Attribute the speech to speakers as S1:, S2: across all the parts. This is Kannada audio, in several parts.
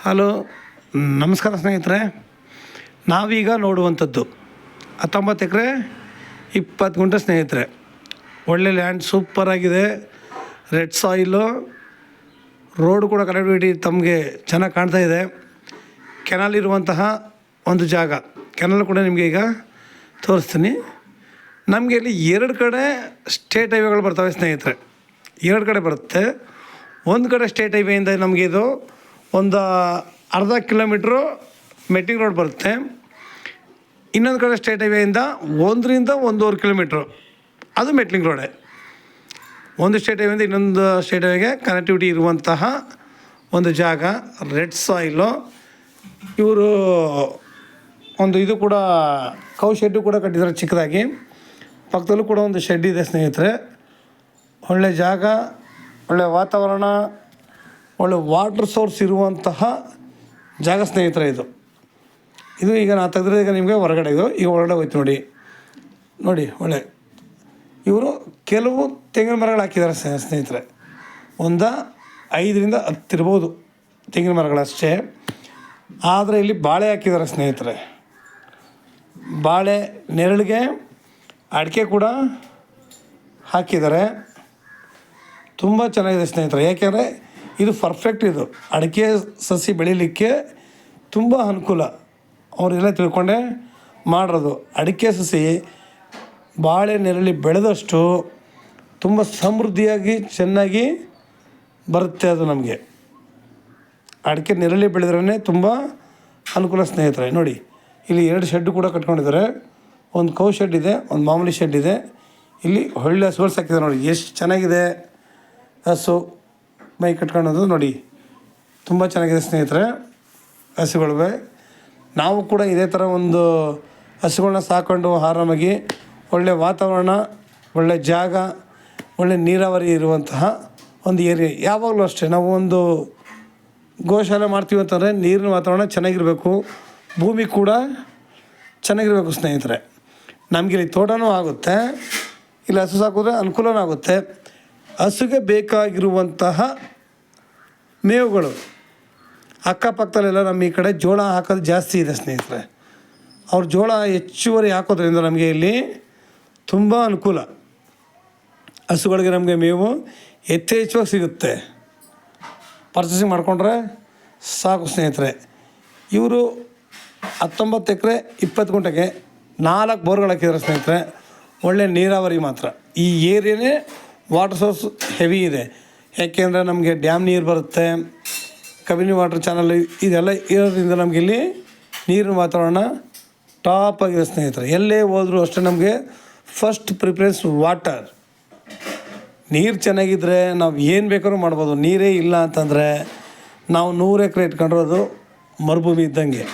S1: ಹಲೋ, ನಮಸ್ಕಾರ ಸ್ನೇಹಿತರೆ. ನಾವೀಗ ನೋಡುವಂಥದ್ದು 19 ಎಕರೆ 20 ಗುಂಟೆ ಸ್ನೇಹಿತರೆ. ಒಳ್ಳೆ ಲ್ಯಾಂಡ್ ಸೂಪರಾಗಿದೆ. ರೆಡ್ ಸಾಯಿಲು, ರೋಡ್ ಕೂಡ ಕನೆಕ್ಟಿವಿಟಿ ತಮಗೆ ಚೆನ್ನಾಗಿ ಕಾಣ್ತಾ ಇದೆ. ಕೆನಾಲ್ ಇರುವಂತಹ ಒಂದು ಜಾಗ. ಕೆನಾಲ್ ಕೂಡ ನಿಮಗೆ ಈಗ ತೋರಿಸ್ತೀನಿ. ನಮಗೆ ಇಲ್ಲಿ 2 ಕಡೆ ಸ್ಟೇಟ್ ಹೈವೇಗಳು ಬರ್ತವೆ ಸ್ನೇಹಿತರೆ. 2 ಕಡೆ ಬರುತ್ತೆ. ಒಂದು ಕಡೆ ಸ್ಟೇಟ್ ಹೈವೇಯಿಂದ ನಮಗೆ ಇದು ಒಂದು ಅರ್ಧ ಕಿಲೋಮೀಟ್ರು ಮೆಟ್ಟಿಂಗ್ ರೋಡ್ ಬರುತ್ತೆ. ಇನ್ನೊಂದು ಕಡೆ ಸ್ಟೇಟ್ ಹೈವೇಯಿಂದ 1ರಿಂದ 1.5 ಕಿಲೋಮೀಟ್ರು ಅದು ಮೆಟ್ಲಿಂಗ್ ರೋಡೇ. ಒಂದು ಸ್ಟೇಟ್ ಹೈವೇಯಿಂದ ಇನ್ನೊಂದು ಸ್ಟೇಟ್ ಹೈವೇಗೆ ಕನೆಕ್ಟಿವಿಟಿ ಇರುವಂತಹ ಒಂದು ಜಾಗ. Red soil. ಇವರು ಒಂದು ಇದು ಕೂಡ ಕೌ ಶೆಡ್ಡು ಕೂಡ ಕಟ್ಟಿದ್ದಾರೆ ಚಿಕ್ಕದಾಗಿ. ಪಕ್ಕದಲ್ಲೂ ಕೂಡ ಒಂದು ಶೆಡ್ ಇದೆ ಸ್ನೇಹಿತರೆ. ಒಳ್ಳೆ ಜಾಗ, ಒಳ್ಳೆ ವಾತಾವರಣ, ಒಳ್ಳೆ ವಾಟ್ರ್ ಸೋರ್ಸ್ ಇರುವಂತಹ ಜಾಗ ಸ್ನೇಹಿತರೆ. ಇದು ಈಗ ನಾನು ತೆಗೆದ್ರೆ ಈಗ ನಿಮಗೆ ಹೊರಗಡೆ ಈಗ ಹೊರಗಡೆ ಹೋಯ್ತು ನೋಡಿ ಒಳ್ಳೆ. ಇವರು ಕೆಲವು ತೆಂಗಿನ ಮರಗಳು ಹಾಕಿದ್ದಾರೆ ಸ್ನೇಹಿತರೆ. ಒಂದು 5ರಿಂದ 10 ಇರ್ಬೋದು ತೆಂಗಿನ ಮರಗಳಷ್ಟೇ. ಆದರೆ ಇಲ್ಲಿ ಬಾಳೆ ಹಾಕಿದ್ದಾರೆ ಸ್ನೇಹಿತರೆ. ಬಾಳೆ ನೆರಳಿಗೆ ಅಡಿಕೆ ಕೂಡ ಹಾಕಿದ್ದಾರೆ. ತುಂಬ ಚೆನ್ನಾಗಿದೆ ಸ್ನೇಹಿತರೆ. ಯಾಕೆಂದರೆ ಇದು ಪರ್ಫೆಕ್ಟ್. ಇದು ಅಡಿಕೆ ಸಸಿ ಬೆಳೀಲಿಕ್ಕೆ ತುಂಬ ಅನುಕೂಲ. ಅವರೆಲ್ಲ ತಿಳ್ಕೊಂಡೇ ಮಾಡೋದು. ಅಡಿಕೆ ಸಸಿ ಬಾಳೆ ನೆರಳಿ ಬೆಳೆದಷ್ಟು ತುಂಬ ಸಮೃದ್ಧಿಯಾಗಿ ಚೆನ್ನಾಗಿ ಬರುತ್ತೆ. ಅದು ನಮಗೆ ಅಡಿಕೆ ನೆರಳಿ ಬೆಳೆದ್ರೇ ತುಂಬ ಅನುಕೂಲ ಸ್ನೇಹಿತರೆ. ನೋಡಿ ಇಲ್ಲಿ 2 ಶೆಡ್ಡು ಕೂಡ ಕಟ್ಕೊಂಡಿದ್ದಾರೆ. ಒಂದು ಕೌ ಶೆಡ್ ಇದೆ, ಒಂದು ಮಾಮೂಲಿ ಶೆಡ್ ಇದೆ. ಇಲ್ಲಿ ಒಳ್ಳೆ ಹಸುಗಳು ಸಾಕಿದ್ದಾರೆ. ನೋಡಿ ಎಷ್ಟು ಚೆನ್ನಾಗಿದೆ ಹಸು ಮೈ ಕಟ್ಕೊಳ್ಳೋದು. ನೋಡಿ ತುಂಬ ಚೆನ್ನಾಗಿದೆ ಸ್ನೇಹಿತರೆ ಹಸುಗಳಿವೆ. ನಾವು ಕೂಡ ಇದೇ ಥರ ಒಂದು ಹಸುಗಳನ್ನ ಸಾಕೊಂಡು ಆರಾಮಾಗಿ ಒಳ್ಳೆ ವಾತಾವರಣ, ಒಳ್ಳೆ ಜಾಗ, ಒಳ್ಳೆ ನೀರಾವರಿ ಇರುವಂತಹ ಒಂದು ಏರಿಯಾ. ಯಾವಾಗಲೂ ಅಷ್ಟೇ ನಾವು ಒಂದು ಗೋಶಾಲೆ ಮಾಡ್ತೀವಿ ಅಂತಂದರೆ ನೀರಿನ ವಾತಾವರಣ ಚೆನ್ನಾಗಿರಬೇಕು, ಭೂಮಿ ಕೂಡ ಚೆನ್ನಾಗಿರಬೇಕು ಸ್ನೇಹಿತರೆ. ನಮಗಿಲ್ಲಿ ತೋಟನೂ ಆಗುತ್ತೆ, ಇಲ್ಲಿ ಹಸು ಸಾಕಿದ್ರೆ ಅನುಕೂಲನೂ ಆಗುತ್ತೆ. ಹಸುಗೆ ಬೇಕಾಗಿರುವಂತಹ ಮೇವುಗಳು ಅಕ್ಕಪಕ್ಕದಲ್ಲೆಲ್ಲ ನಮ್ಮ ಈ ಕಡೆ ಜೋಳ ಹಾಕೋದು ಜಾಸ್ತಿ ಇದೆ ಸ್ನೇಹಿತರೆ. ಅವ್ರು ಜೋಳ ಹೆಚ್ಚುವರಿ ಹಾಕೋದ್ರಿಂದ ನಮಗೆ ಇಲ್ಲಿ ತುಂಬ ಅನುಕೂಲ. ಹಸುಗಳಿಗೆ ನಮಗೆ ಮೇವು ಯಥೇಚ್ಛವಾಗಿ ಸಿಗುತ್ತೆ. ಪರ್ಚೇಸಿಂಗ್ ಮಾಡಿಕೊಂಡ್ರೆ ಸಾಕು ಸ್ನೇಹಿತರೆ. ಇವರು 19 ಎಕರೆ 20 ಗುಂಟೆಗೆ 4 ಬೋರ್ಗಳು ಹಾಕಿದ್ದಾರೆ ಸ್ನೇಹಿತರೆ. ಒಳ್ಳೆ ನೀರಾವರಿ ಮಾತ್ರ. ಈ ಏರಿಯಾನೇ ವಾಟರ್ ಸೋರ್ಸ್ ಹೆವಿ ಇದೆ. ಯಾಕೆಂದರೆ ನಮಗೆ ಡ್ಯಾಮ್ ನೀರು ಬರುತ್ತೆ, ಕಬಿನಿ ವಾಟರ್ ಚಾನಲ್ ಇದೆಲ್ಲ ಇರೋದ್ರಿಂದ ನಮಗೆ ಇಲ್ಲಿ ನೀರಿನ ವಾತಾವರಣ ಟಾಪ್ ಆಗಿದೆ ಸ್ನೇಹಿತರೆ. ಎಲ್ಲೇ ಹೋದರೂ ಅಷ್ಟೇ ನಮಗೆ ಫಸ್ಟ್ ಪ್ರಿಫರೆನ್ಸ್ ವಾಟರ್. ನೀರು ಚೆನ್ನಾಗಿದ್ದರೆ ನಾವು ಏನು ಬೇಕಾದ್ರೂ ಮಾಡ್ಬೋದು. ನೀರೇ ಇಲ್ಲ ಅಂತಂದರೆ ನಾವು 100 ಎಕರೆ ಇಟ್ಕೊಂಡಿರೋದು ಮರುಭೂಮಿ ಇದ್ದಂಗೆ.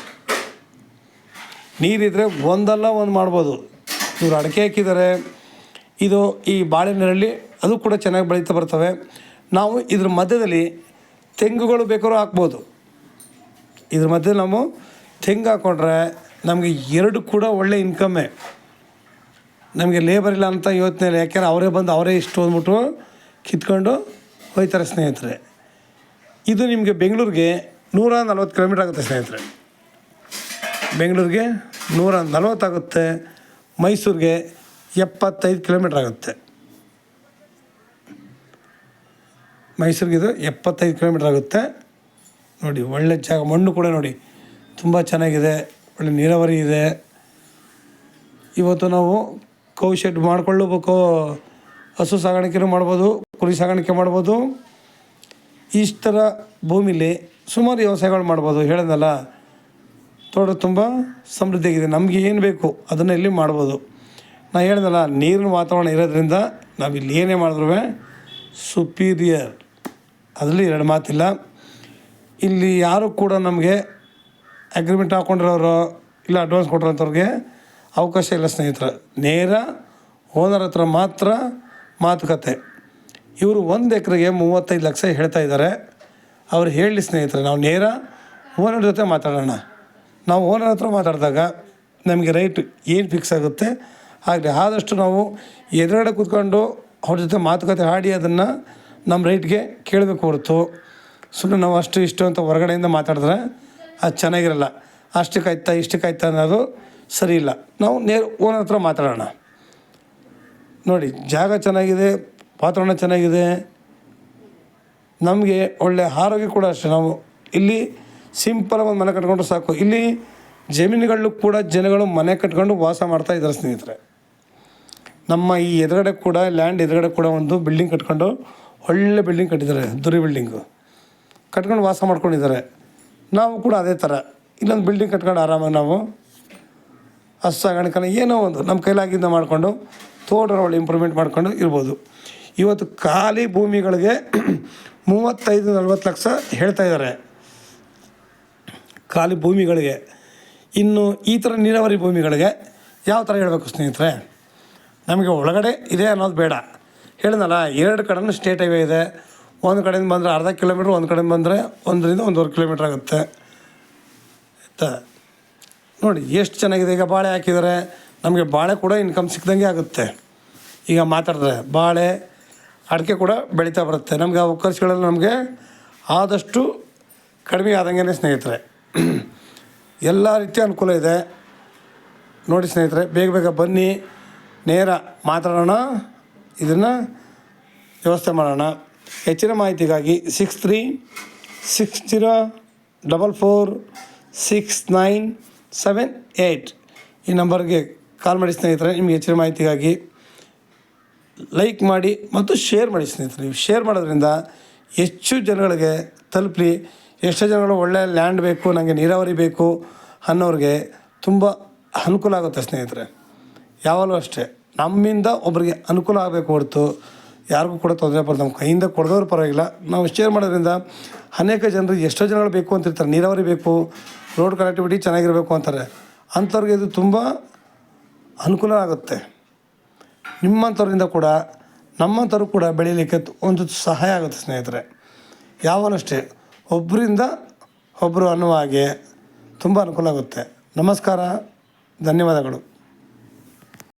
S1: ನೀರಿದ್ದರೆ ಒಂದಲ್ಲ ಒಂದು ಮಾಡ್ಬೋದು. ಇವರು ಅಡಿಕೆ ಹಾಕಿದ್ದಾರೆ. ಇದು ಈ ಬಾಳೆ ನೆರಳಿ ಅದು ಕೂಡ ಚೆನ್ನಾಗಿ ಬೆಳೀತಾ ಬರ್ತವೆ. ನಾವು ಇದ್ರ ಮಧ್ಯದಲ್ಲಿ ತೆಂಗುಗಳು ಬೇಕಾದ್ರೂ ಹಾಕ್ಬೋದು. ಇದ್ರ ಮಧ್ಯೆ ನಾವು ತೆಂಗು ಹಾಕ್ಕೊಂಡ್ರೆ ನಮಗೆ 2 ಕೂಡ ಒಳ್ಳೆ ಇನ್ಕಮ್ಮೇ. ನಮಗೆ ಲೇಬರ್ ಇಲ್ಲ ಅಂತ ಯೋಚನೆ ಇಲ್ಲ. ಯಾಕೆಂದರೆ ಅವರೇ ಬಂದು ಅವರೇ ಇಷ್ಟು ಅಂದ್ಬಿಟ್ಟು ಕಿತ್ಕೊಂಡು ಹೋಯ್ತಾರೆ ಸ್ನೇಹಿತರೆ. ಇದು ನಿಮಗೆ ಬೆಂಗಳೂರಿಗೆ 140 ಕಿಲೋಮೀಟ್ರ್ ಆಗುತ್ತೆ ಸ್ನೇಹಿತರೆ. ಬೆಂಗಳೂರಿಗೆ 140 ಆಗುತ್ತೆ. ಮೈಸೂರಿಗೆ 75 ಕಿಲೋಮೀಟ್ರ್ ಆಗುತ್ತೆ. ಮೈಸೂರಿಗೆ ಇದು 75 ಕಿಲೋಮೀಟ್ರ್ ಆಗುತ್ತೆ. ನೋಡಿ ಒಳ್ಳೆ ಜಾಗ. ಮಣ್ಣು ಕೂಡ ನೋಡಿ ತುಂಬ ಚೆನ್ನಾಗಿದೆ, ಒಳ್ಳೆ ನೀರಾವರಿ ಇದೆ. ಇವತ್ತು ನಾವು ಕೌ ಶೆಡ್ ಮಾಡ್ಕೊಳ್ಳಬೇಕು, ಹಸು ಸಾಗಾಣಿಕೆನೂ ಮಾಡ್ಬೋದು, ಕುರಿ ಸಾಗಾಣಿಕೆ ಮಾಡ್ಬೋದು. ಇಷ್ಟರ ಭೂಮಿಲಿ ಸುಮಾರು ವ್ಯವಸಾಯಗಳು ಮಾಡ್ಬೋದು. ಹೇಳಿದ್ನಲ್ಲ, ತೋಟ ತುಂಬ ಸಮೃದ್ಧಿಯಾಗಿದೆ. ನಮಗೆ ಏನು ಬೇಕು ಅದನ್ನು ಇಲ್ಲಿ ಮಾಡ್ಬೋದು. ನಾನು ಹೇಳಿದ್ನಲ್ಲ, ನೀರಿನ ವಾತಾವರಣ ಇರೋದ್ರಿಂದ ನಾವು ಇಲ್ಲಿ ಏನೇ ಮಾಡಿದ್ರೂ ಸುಪೀರಿಯರ್, ಅದರಲ್ಲಿ 2 ಮಾತಿಲ್ಲ. ಇಲ್ಲಿ ಯಾರು ಕೂಡ ನಮಗೆ ಅಗ್ರಿಮೆಂಟ್ ಹಾಕ್ಕೊಂಡಿರೋರು ಇಲ್ಲ ಅಡ್ವಾನ್ಸ್ ಕೊಟ್ಟಿರೋಂಥವ್ರಿಗೆ ಅವಕಾಶ ಇಲ್ಲ ಸ್ನೇಹಿತರೆ. ನೇರ ಓನರ್ ಹತ್ರ ಮಾತ್ರ ಮಾತುಕತೆ. ಇವರು 1 ಎಕರೆಗೆ 35 ಲಕ್ಷ ಹೇಳ್ತಾ ಇದ್ದಾರೆ. ಅವ್ರು ಹೇಳಲಿ ಸ್ನೇಹಿತರೆ, ನಾವು ನೇರ ಓನರ್ ಜೊತೆ ಮಾತಾಡೋಣ. ನಾವು ಓನರ್ ಹತ್ರ ಮಾತಾಡಿದಾಗ ನಮಗೆ ರೈಟ್ ಏನು ಫಿಕ್ಸ್ ಆಗುತ್ತೆ ಆಗಲಿ. ಆದಷ್ಟು ನಾವು ಎದುರುಗಡೆ ಕೂತ್ಕೊಂಡು ಅವ್ರ ಜೊತೆ ಮಾತುಕತೆ ಆಡಿ ಅದನ್ನು ನಮ್ಮ ರೈಟ್ಗೆ ಕೇಳಬೇಕು ಹೊರತು ಸುಮ್ಮನೆ ನಾವು ಅಷ್ಟು ಇಷ್ಟು ಅಂತ ಹೊರಗಡೆಯಿಂದ ಮಾತಾಡಿದ್ರೆ ಅದು ಚೆನ್ನಾಗಿರಲ್ಲ. ಅಷ್ಟಕ್ಕಾಯ್ತಾ ಇಷ್ಟಕ್ಕಾಯ್ತಾ ಅನ್ನೋದು ಸರಿ ಇಲ್ಲ. ನಾವು ಓನರ್ ಹತ್ರ ಮಾತಾಡೋಣ. ನೋಡಿ, ಜಾಗ ಚೆನ್ನಾಗಿದೆ, ವಾತಾವರಣ ಚೆನ್ನಾಗಿದೆ, ನಮಗೆ ಒಳ್ಳೆಯ ಆರೋಗ್ಯ ಕೂಡ ಅಷ್ಟೇ. ನಾವು ಇಲ್ಲಿ ಸಿಂಪಲ್ ಒಂದು ಮನೆ ಕಟ್ಕೊಂಡ್ರೆ ಸಾಕು. ಇಲ್ಲಿ ಜಮೀನುಗಳು ಕೂಡ ಜನಗಳು ಮನೆ ಕಟ್ಕೊಂಡು ವಾಸ ಮಾಡ್ತಾ ಇದ್ದಾರೆ ಸ್ನೇಹಿತರೆ. ನಮ್ಮ ಈ ಎದುರುಗಡೆ ಕೂಡ ಲ್ಯಾಂಡ್ ಎದುರುಗಡೆ ಕೂಡ ಒಂದು ಬಿಲ್ಡಿಂಗ್ ಕಟ್ಕೊಂಡು ಒಳ್ಳೆ ಬಿಲ್ಡಿಂಗ್ ಕಟ್ಟಿದ್ದಾರೆ, ದುರಿ ಬಿಲ್ಡಿಂಗು ಕಟ್ಕೊಂಡು ವಾಸ ಮಾಡ್ಕೊಂಡಿದ್ದಾರೆ. ನಾವು ಕೂಡ ಅದೇ ಥರ ಇಲ್ಲೊಂದು ಬಿಲ್ಡಿಂಗ್ ಕಟ್ಕೊಂಡು ಆರಾಮಾಗಿ ನಾವು ಹಸು ಸಾಗಾಣಿಕೆನ ಏನೋ ಒಂದು ನಮ್ಮ ಕೈಲಾಗಿದ್ದ ಮಾಡಿಕೊಂಡು ತೋಟ ಒಳ್ಳೆ ಇಂಪ್ರೂವ್ಮೆಂಟ್ ಮಾಡ್ಕೊಂಡು ಇರ್ಬೋದು. ಇವತ್ತು ಖಾಲಿ ಭೂಮಿಗಳಿಗೆ 35-40 ಲಕ್ಷ ಹೇಳ್ತಾ ಇದ್ದಾರೆ ಖಾಲಿ ಭೂಮಿಗಳಿಗೆ. ಇನ್ನು ಈ ಥರ ನೀರಾವರಿ ಭೂಮಿಗಳಿಗೆ ಯಾವ ಥರ ಹೇಳಬೇಕು ಸ್ನೇಹಿತರೆ? ನಮಗೆ ಒಳಗಡೆ ಇದೆ ಅನ್ನೋದು ಬೇಡ. ಹೇಳಿದ್ನಲ್ಲ, 2 ಕಡೆನೂ ಸ್ಟೇಟ್ ಹೈವೇ ಇದೆ. ಒಂದು ಕಡೆಯಿಂದ ಬಂದರೆ ಅರ್ಧ ಕಿಲೋಮೀಟ್ರ್, ಒಂದು ಕಡೆಯಿಂದ ಬಂದರೆ 1-1.5 ಕಿಲೋಮೀಟ್ರ್ ಆಗುತ್ತೆ ಆಯಿತಾ. ನೋಡಿ ಎಷ್ಟು ಚೆನ್ನಾಗಿದೆ. ಈಗ ಬಾಳೆ ಹಾಕಿದ್ದಾರೆ, ನಮಗೆ ಬಾಳೆ ಕೂಡ ಇನ್ಕಮ್ ಸಿಕ್ಕಿದಂಗೆ ಆಗುತ್ತೆ. ಈಗ ಮಾತಾಡಿದ್ರೆ ಬಾಳೆ ಅಡಿಕೆ ಕೂಡ ಬೆಳೀತಾ ಬರುತ್ತೆ. ನಮಗೆ ಆ ಖರ್ಚುಗಳೆಲ್ಲ ನಮಗೆ ಆದಷ್ಟು ಕಡಿಮೆ ಆದಂಗೆ ಸ್ನೇಹಿತರೆ. ಎಲ್ಲ ರೀತಿಯ ಅನುಕೂಲ ಇದೆ. ನೋಡಿ ಸ್ನೇಹಿತರೆ, ಬೇಗ ಬೇಗ ಬನ್ನಿ, ನೇರ ಮಾತಾಡೋಣ, ಇದನ್ನು ವ್ಯವಸ್ಥೆ ಮಾಡೋಣ. ಹೆಚ್ಚಿನ ಮಾಹಿತಿಗಾಗಿ 6360446978 ಈ ನಂಬರ್ಗೆ ಕಾಲ್ ಮಾಡಿ ಸ್ನೇಹಿತರೆ. ನಿಮಗೆ ಹೆಚ್ಚಿನ ಮಾಹಿತಿಗಾಗಿ ಲೈಕ್ ಮಾಡಿ ಮತ್ತು ಶೇರ್ ಮಾಡಿ ಸ್ನೇಹಿತರೆ. ನೀವು ಶೇರ್ ಮಾಡೋದ್ರಿಂದ ಹೆಚ್ಚು ಜನಗಳಿಗೆ ತಲುಪಲಿ. ಎಷ್ಟೋ ಜನಗಳು ಒಳ್ಳೆಯ ಲ್ಯಾಂಡ್ ಬೇಕು, ನನಗೆ ನೀರಾವರಿ ಬೇಕು ಅನ್ನೋರಿಗೆ ತುಂಬ ಅನುಕೂಲ ಆಗುತ್ತೆ ಸ್ನೇಹಿತರೆ. ಯಾವಾಗಲೂ ಅಷ್ಟೇ, ನಮ್ಮಿಂದ ಒಬ್ಬರಿಗೆ ಅನುಕೂಲ ಆಗಬೇಕು ಹೊರತು ಯಾರಿಗೂ ಕೂಡ ತೊಂದರೆ ಬರೋದು. ನಮ್ಮ ಕೈಯಿಂದ ಕೊಡೋರು ಪರವಾಗಿಲ್ಲ, ನಾವು ಶೇರ್ ಮಾಡೋದ್ರಿಂದ ಅನೇಕ ಜನರು ಎಷ್ಟೋ ಜನಗಳು ಬೇಕು ಅಂತಿರ್ತಾರೆ. ನೀರಾವರಿ ಬೇಕು, ರೋಡ್ ಕನೆಕ್ಟಿವಿಟಿ ಚೆನ್ನಾಗಿರಬೇಕು ಅಂತಾರೆ. ಅಂಥವ್ರಿಗೆ ಇದು ತುಂಬ ಅನುಕೂಲ ಆಗುತ್ತೆ. ನಿಮ್ಮಂಥವ್ರಿಂದ ಕೂಡ ನಮ್ಮಂಥವ್ರು ಕೂಡ ಬೆಳೀಲಿಕ್ಕೆ ಒಂದು ಸಹಾಯ ಆಗುತ್ತೆ ಸ್ನೇಹಿತರೆ. ಯಾವಾಗಲೂ ಅಷ್ಟೇ, ಒಬ್ಬರಿಂದ ಒಬ್ಬರು ಅನ್ನುವ ಹಾಗೆ ತುಂಬ ಅನುಕೂಲ ಆಗುತ್ತೆ. ನಮಸ್ಕಾರ, ಧನ್ಯವಾದಗಳು.